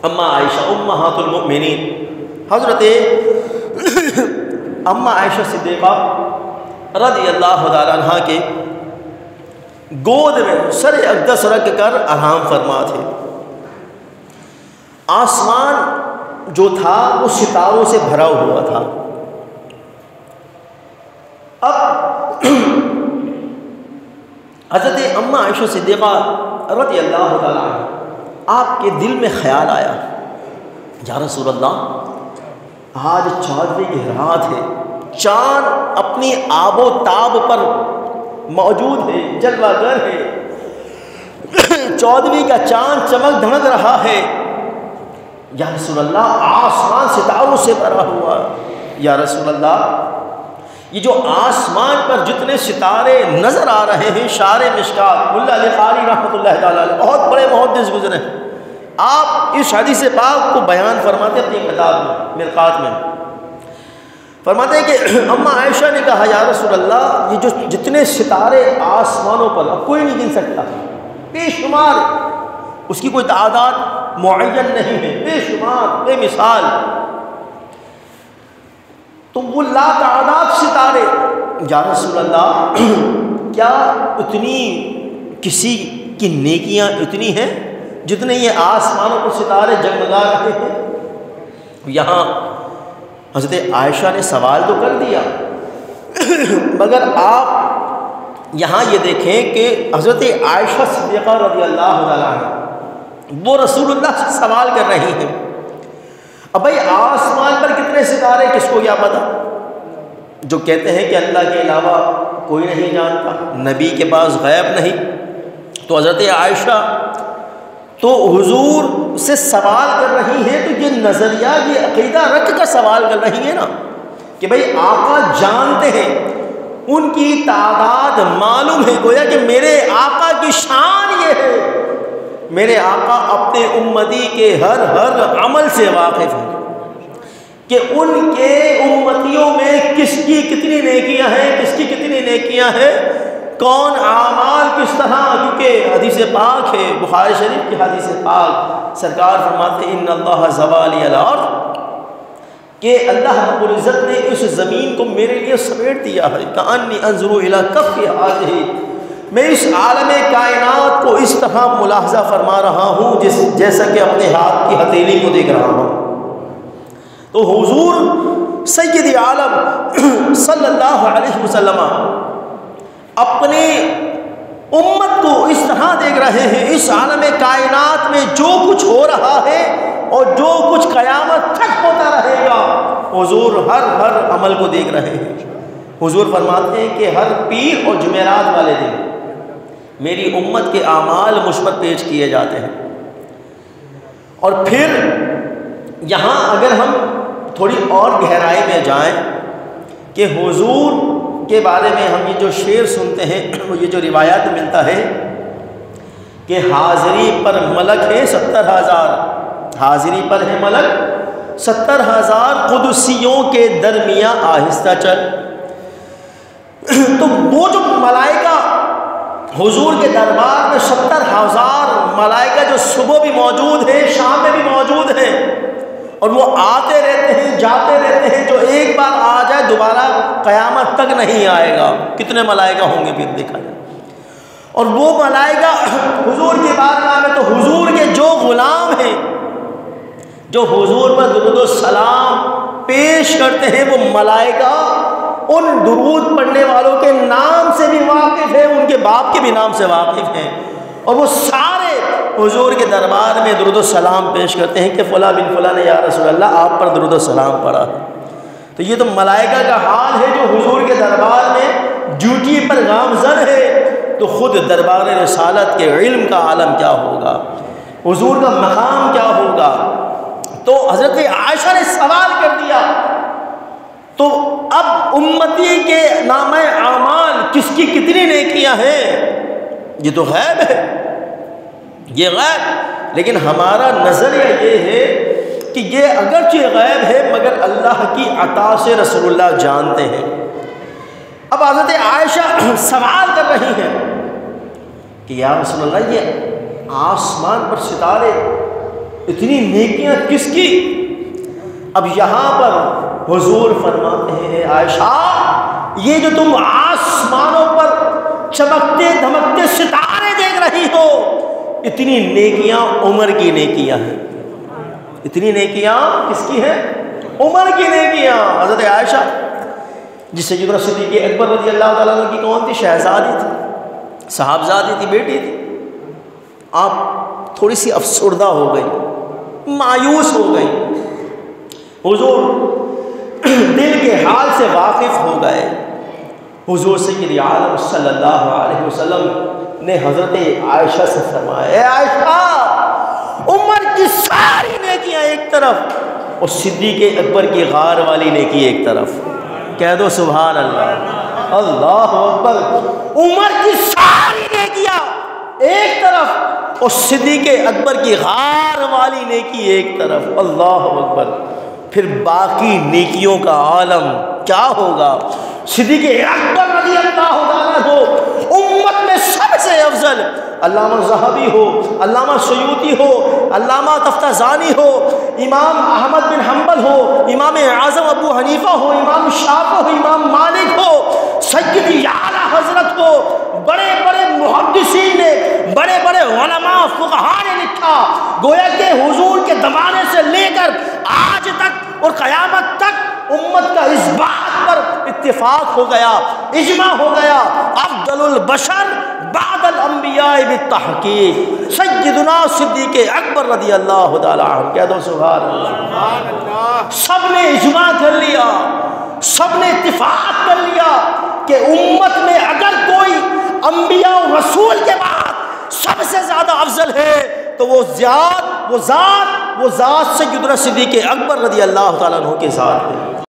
اما عائشہ امہات المؤمنین، حضرت اما عائشہ صدیقہ رضی اللہ تعالیٰ عنہ کے گود میں سر اقدس رکھ کر آرام فرما تھے۔ آسمان جو تھا وہ ستاروں سے بھرا ہوا تھا۔ اب حضرت اما عائشہ صدیقہ رضی اللہ تعالیٰ عنہ آپ کے دل میں خیال آیا، یا رسول اللہ آج 14ویں کی رات ہے، چاند اپنی آب و تاب پر موجود ہے، جلوہ گر ہے، 14ویں کا چاند چمک دھمک رہا ہے، یا رسول اللہ آسمان ستاروں سے بھرا ہوا، یا رسول اللہ یہ جو آسمان پر جتنے ستارے نظر آ رہے ہیں، شارح مشکات ملا علی قاری رحمۃ اللہ تعالیٰ علیہ بہت بڑے محدث گزرے ہیں، آپ اس حدیث پاک کو بیان فرماتے اپنی کتاب میں مرقات میں، فرماتے ہیں کہ اما عائشہ نے کہا یا رسول اللہ یہ جو جتنے ستارے آسمانوں پر اب کوئی نہیں گن سکتا، بے شمار، اس کی کوئی تعداد معین نہیں ہے، بے شمار بے مثال، تو وہ لا تعداد ستارے، یا رسول اللہ کیا اتنی کسی کی نیکیاں اتنی ہیں جتنے یہ آسمانوں پر ستارے جگمگا رہے ہیں؟ یہاں حضرت عائشہ نے سوال تو کر دیا، مگر آپ یہاں یہ دیکھیں کہ حضرت عائشہ صدیقہ رضی اللہ تعالیٰ عنہ وہ رسول اللہ سے سوال کر رہی ہیں، اب بھائی آسمان پر کتنے ستارے کس کو کیا پتہ؟ جو کہتے ہیں کہ اللہ کے علاوہ کوئی نہیں جانتا، نبی کے پاس غیب نہیں، تو حضرت عائشہ تو حضور سے سوال کر رہی ہیں، تو یہ نظریہ یہ عقیدہ رکھ کر سوال کر رہی ہیں نا کہ بھائی آقا جانتے ہیں، ان کی تعداد معلوم ہے، گویا کہ میرے آقا کی شان یہ ہے، میرے آقا اپنے امتی کے ہر عمل سے واقف ہیں کہ ان کے امتیوں میں کس کی کتنی نیکیاں ہیں، کس کی کتنی نیکیاں ہیں، کون اعمال کس طرح، کیونکہ حدیث پاک ہے بخاری شریف کی حدیث پاک، سرکار فرماتے ہیں ان اللہ زوالی الارض، کہ اللہ رب العزت نے اس زمین کو میرے لیے سمیٹ دیا ہے، کأنی انظر الی کف ہذہ، میں اس عالم کائنات کو اس طرح ملاحظہ فرما رہا ہوں جیسا کہ اپنے ہاتھ کی ہتھیلی کو دیکھ رہا ہوں۔ تو حضور سید عالم صلی اللہ علیہ وسلم اپنی امت کو اس طرح دیکھ رہے ہیں، اس عالم کائنات میں جو کچھ ہو رہا ہے اور جو کچھ قیامت تک ہوتا رہے گا، حضور ہر عمل کو دیکھ رہے ہیں۔ حضور فرماتے ہیں کہ ہر پیر اور جمعرات والے دن میری امت کے اعمال مجھ پر پیش کیے جاتے ہیں، اور پھر یہاں اگر ہم تھوڑی اور گہرائی میں جائیں کہ حضور کے بارے میں ہم یہ جو شعر سنتے ہیں، وہ یہ جو روایات ملتا ہے کہ حاضری پر ملک ہے 70,000، حاضری پر ہے ملک 70,000 قدسیوں کے درمیاں آہستہ چل، تو وہ جو ملائکہ حضور کے دربار میں 70,000 ملائکہ جو صبح بھی موجود ہیں، شام میں بھی موجود ہیں، اور وہ آتے رہتے ہیں جاتے رہتے ہیں، جو ایک بار آ جائے دوبارہ قیامت تک نہیں آئے گا، کتنے ملائکہ ہوں گے پھر دیکھا جائے، اور وہ ملائکہ حضور کی بارگاہ میں تو حضور کے جو غلام ہیں جو حضور پر درود و سلام پیش کرتے ہیں، وہ ملائکہ ان درود پڑھنے والوں کے نام سے بھی واقف ہیں، ان کے باپ کے بھی نام سے واقف ہیں، اور وہ سارے حضور کے دربار میں درود و سلام پیش کرتے ہیں کہ فلاں بن فلاں نے یا رسول اللہ آپ پر درود و سلام پڑھا۔ تو یہ تو ملائکہ کا حال ہے جو حضور کے دربار میں ڈیوٹی پر گامزن ہے، تو خود دربار رسالت کے علم کا عالم کیا ہوگا، حضور کا مقام کیا ہوگا۔ تو حضرت عائشہ نے سوال کر دیا، تو اب امتی کے نامہ اعمال کس کی کتنی نیکیاں ہیں، یہ تو غیب ہے، یہ غیب، لیکن ہمارا نظریہ یہ ہے کہ یہ اگرچہ غیب ہے مگر اللہ کی عطا سے رسول اللہ جانتے ہیں۔ اب حضرت عائشہ سوال کر رہی ہیں کہ یا رسول اللہ یہ آسمان پر ستارے اتنی نیکیاں کس کی؟ اب یہاں پر حضور فرماتے ہیں اے عائشہ یہ جو تم آسمانوں پر چمکتے دھمکتے ستارے دیکھ رہی ہو اتنی نیکیاں عمر کی نیکیاں ہیں. اتنی نیکیاں کس کی ہیں؟ عمر کی نیکیاں. حضرت عائشہ جس سے سیدنا صدیق اکبر رضی اللہ تعالیٰ عنہ کی کون تھی؟ شہزادی تھی، صاحبزادی تھی، بیٹی تھی. آپ تھوڑی سی افسردہ ہو گئی، مایوس ہو گئی. حضور دل کے حال سے واقف ہو گئے. حضور سید عالم صلی اللہ علیہ وسلم نے حضرت عائشہ سے فرمایا اے عائشہ عمر کی ساری نیکیاں ایک طرف اور صدیق اکبر کی غار والی نیکی ایک طرف. کہہ دو سبحان اللہ. اللہ اکبر. عمر کی ساری نیکیاں ایک طرف اور صدیق اکبر کی غار والی نیکی ایک طرف. اللہ اکبر. پھر باقی نیکیوں کا عالم کیا ہوگا؟ صدیق اکبر رضی اللہ تعالیٰ ہو امت میں سب سے افضل، علامہ ذہبی ہو، علامہ سیوطی ہو، علامہ تفتزانی ہو، امام احمد بن حنبل ہو، امام اعظم ابو حنیفہ ہو، امام شافعی ہو، امام مالک ہو، سید اعلیٰ حضرت ہو، بڑے بڑے محدثین نے، بڑے بڑے علماء فقہاء نے لکھا گویا کہ حضور کے زمانے سے لے کر آج تک اور قیامت تک امت کا اس بات پر اتفاق ہو گیا، اجماع ہو گیا افضل البشر بعد الانبیاء بالتحقیق سیدنا صدیق اکبر رضی اللہ تعالی عنہ. کہہ دو سبحان اللہ. سب نے اجماع کر لیا، سب نے اتفاق کر لیا کہ امت میں اگر کوئی انبیاء و رسول کے بعد سب سے زیادہ افضل ہے تو وہ ذات سیدنا صدیق اکبر رضی اللہ تعالیٰ عنہ کے ساتھ ہے.